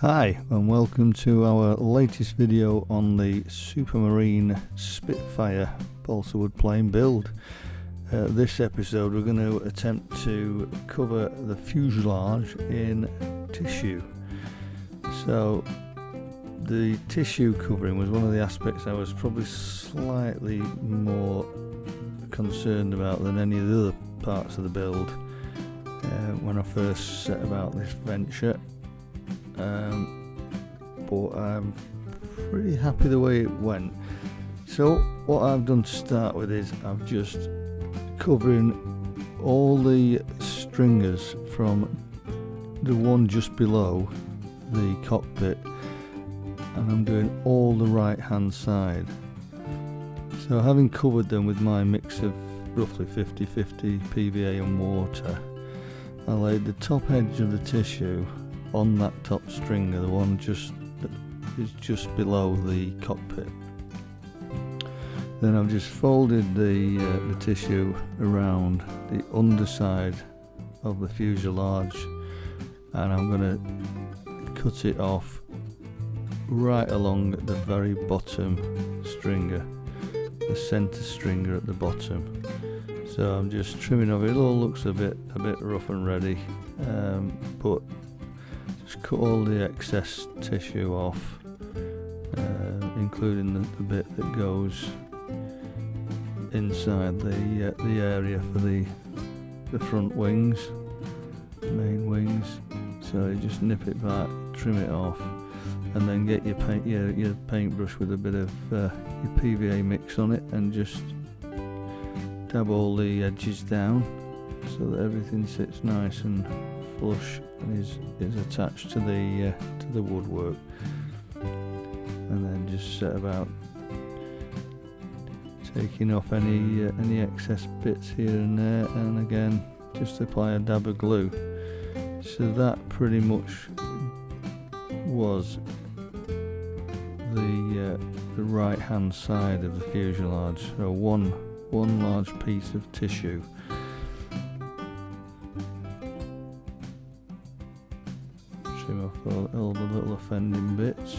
Hi and welcome to our latest video on the Supermarine Spitfire balsa wood plane build. This episode we're going to attempt to cover the fuselage in tissue. So the tissue covering was one of the aspects I was probably slightly more concerned about than any of the other parts of the build when I first set about this venture. But I'm pretty happy the way it went. So what I've done to start with is I'm just covering all the stringers from the one just below the cockpit, and I'm doing all the right hand side. So having covered them with my mix of roughly 50-50 PVA and water, I laid the top edge of the tissue on that top stringer, the one that is just below the cockpit. Then I've just folded the tissue around the underside of the fuselage, and I'm going to cut it off right along the very bottom stringer, the centre stringer at the bottom. So I'm just trimming off. It all looks a bit rough and ready, but just cut all the excess tissue off, including the bit that goes inside the area for the front wings, main wings. So you just nip it back, trim it off, and then get your paintbrush with a bit of your PVA mix on it, and just dab all the edges down so that everything sits nice and flush and is attached to the woodwork. And then just set about taking off any excess bits here and there, and again just apply a dab of glue. So that pretty much was the right hand side of the fuselage. So one large piece of tissue. Trim off all the little offending bits.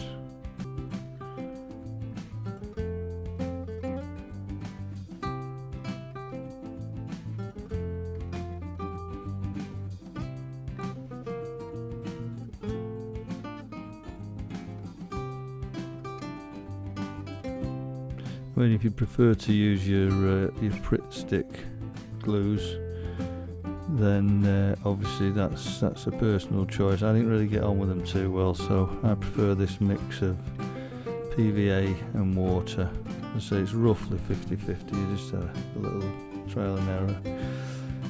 I mean, if you prefer to use your Pritt stick glues, then obviously that's a personal choice. I didn't really get on with them too well, so I prefer this mix of PVA and water. I say it's roughly 50-50, you just have a little trial and error.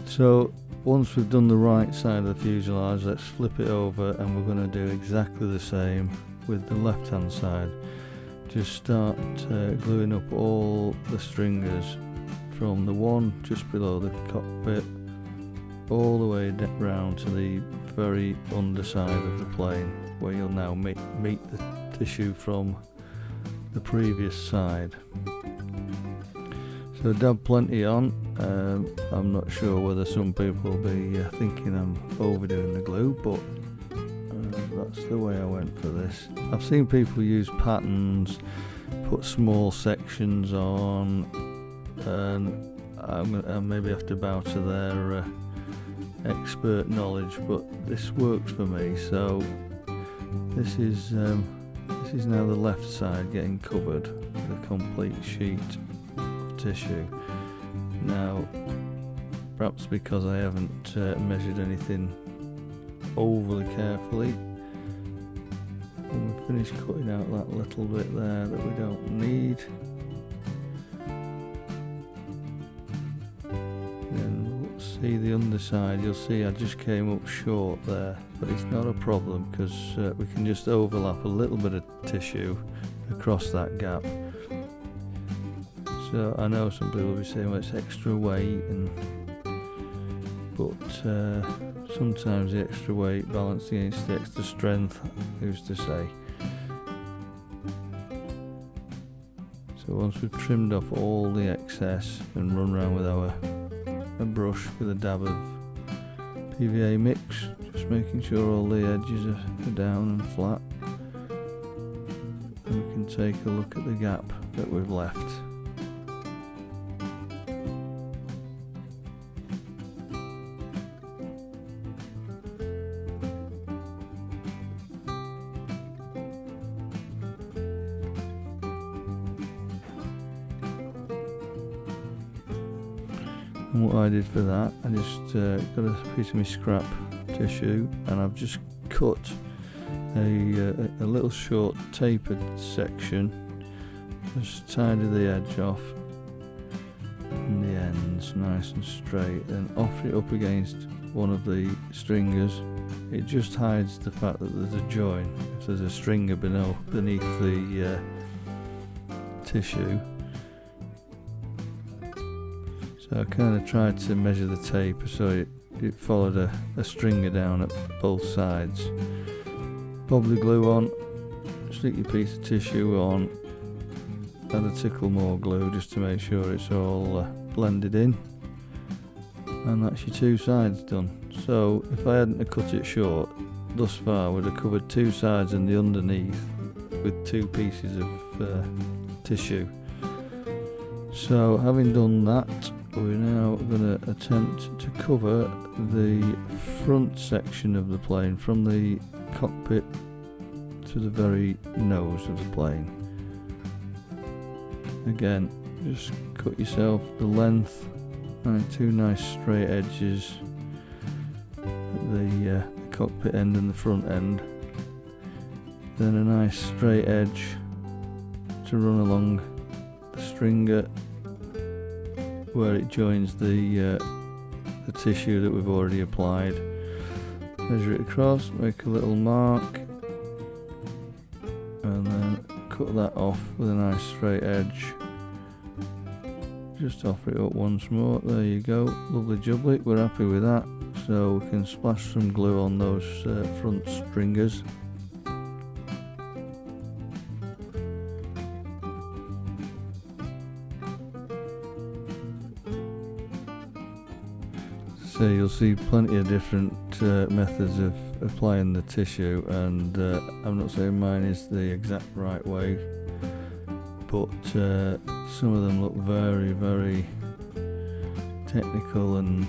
So once we've done the right side of the fuselage, let's flip it over, and we're going to do exactly the same with the left hand side. Just start gluing up all the stringers from the one just below the cockpit all the way round to the very underside of the plane, where you'll now meet the tissue from the previous side. So dab plenty on. I'm not sure whether some people will be thinking I'm overdoing the glue, but that's the way I went for this. I've seen people use patterns, put small sections on, and I maybe have to bow to their expert knowledge, but this works for me. So this is now the left side getting covered with a complete sheet of tissue. Now, perhaps because I haven't measured anything overly carefully, when we finish cutting out that little bit there that we don't need, then we'll see the underside. You'll see I just came up short there, but it's not a problem because we can just overlap a little bit of tissue across that gap. So I know some people will be saying, well, it's extra weight, but sometimes the extra weight balanced against the extra strength, who's to say. So once we've trimmed off all the excess and run around with a brush with a dab of PVA mix, just making sure all the edges are down and flat. And we can take a look at the gap that we've left. And what I did for that, I just got a piece of my scrap tissue and I've just cut a little short tapered section, just tidy the edge off and the ends nice and straight, and offer it up against one of the stringers. It just hides the fact that there's a join if there's a stringer beneath the tissue. So I kind of tried to measure the tape so it followed a stringer down at both sides. Bob the glue on, stick your piece of tissue on, add a tickle more glue just to make sure it's all blended in, and that's your two sides done. So if I hadn't cut it short, thus far I would have covered two sides and the underneath with two pieces of tissue. So having done that, we're now going to attempt to cover the front section of the plane from the cockpit to the very nose of the plane. Again, just cut yourself the length, two nice straight edges at the cockpit end and the front end, then a nice straight edge to run along the stringer where it joins the tissue that we've already applied. Measure it across, make a little mark, and then cut that off with a nice straight edge. Just offer it up once more. There you go, lovely jubbly. We're happy with that, so we can splash some glue on those front stringers. So you'll see plenty of different methods of applying the tissue, and I'm not saying mine is the exact right way, but some of them look very, very technical and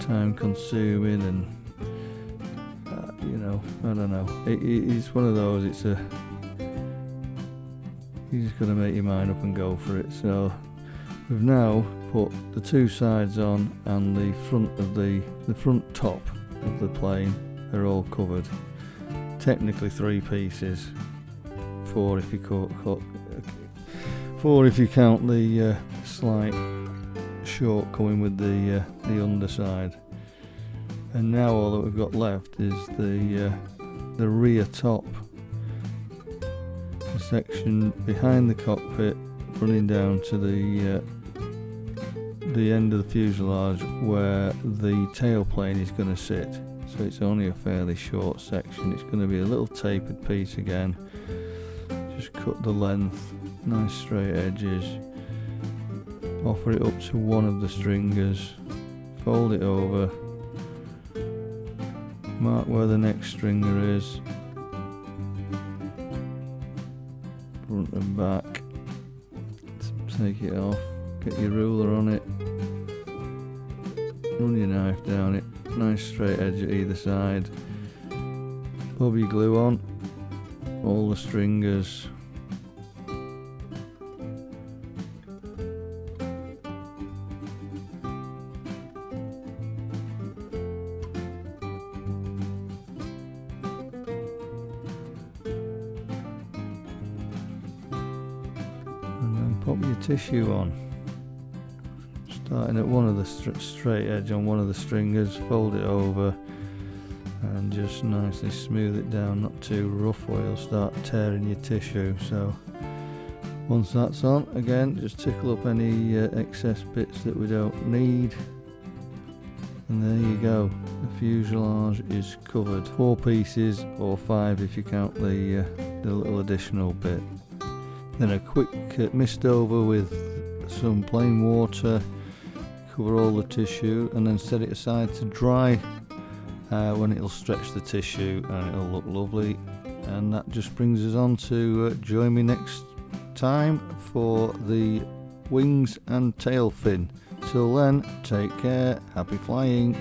time consuming, and I don't know, it's one of those, you just got to make your mind up and go for it. So we've now put the two sides on, and the front top of the plane are all covered. Technically 3 pieces, 4 if you count the slight shortcoming with the underside. And now all that we've got left is the rear top, the section behind the cockpit running down to the end of the fuselage where the tailplane is going to sit. So it's only a fairly short section. It's going to be a little tapered piece again. Just cut the length, nice straight edges, offer it up to one of the stringers, fold it over, mark where the next stringer is, front and back, take it off, get your ruler on it, run your knife down it, nice straight edge at either side, bob your glue on all the stringers, and then pop your tissue on. Starting at one of the straight edge on one of the stringers, fold it over and just nicely smooth it down, not too rough or you'll start tearing your tissue. So once that's on, again just tickle up any excess bits that we don't need, and there you go, the fuselage is covered. 4 pieces, or 5 if you count the little additional bit. Then a quick mist over with some plain water, cover all the tissue, and then set it aside to dry. when it'll stretch the tissue and it'll look lovely. And that just brings us on to join me next time for the wings and tail fin. Till then, take care, happy flying.